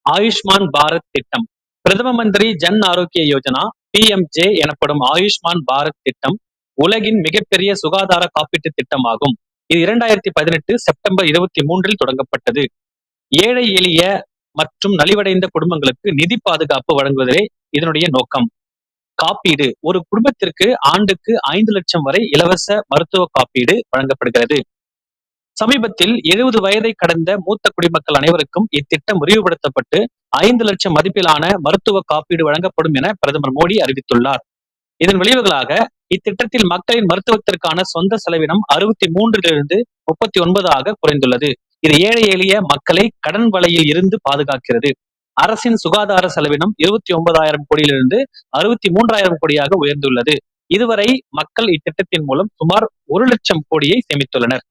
ஆயுஷ்மான் பாரத் திட்டம். பிரதம மந்திரி ஜன் ஆரோக்கிய யோஜனா (PMJ) எனப்படும் ஆயுஷ்மான் பாரத் திட்டம் உலகின் மிகப்பெரிய சுகாதார காப்பீட்டு திட்டமாகும். இது 2018 செப்டம்பர் 23 தொடங்கப்பட்டது. ஏழை எளிய மற்றும் நலிவடைந்த குடும்பங்களுக்கு நிதி பாதுகாப்பு வழங்குவதே இதனுடைய நோக்கம். காப்பீடு: ஒரு குடும்பத்திற்கு ஆண்டுக்கு 5 லட்சம் வரை இலவச மருத்துவ காப்பீடு வழங்கப்படுகிறது. சமீபத்தில் 70 வயதை கடந்த மூத்த குடிமக்கள் அனைவருக்கும் இத்திட்டம் விரிவுபடுத்தப்பட்டு 5 லட்சம் மதிப்பிலான மருத்துவ காப்பீடு வழங்கப்படும் என பிரதமர் மோடி அறிவித்துள்ளார். இதன் விளைவுகளாக இத்திட்டத்தில் மக்களின் மருத்துவத்திற்கான சொந்த செலவினம் 63 39 குறைந்துள்ளது. இது ஏழை எளிய மக்களை கடன் வலையில் இருந்து பாதுகாக்கிறது. அரசின் சுகாதார செலவினம் 29,000 கோடியிலிருந்து 63,000 கோடியாக உயர்ந்துள்ளது. இதுவரை மக்கள் இத்திட்டத்தின் மூலம் சுமார் 1 லட்சம் கோடியை சேமித்துள்ளனர்.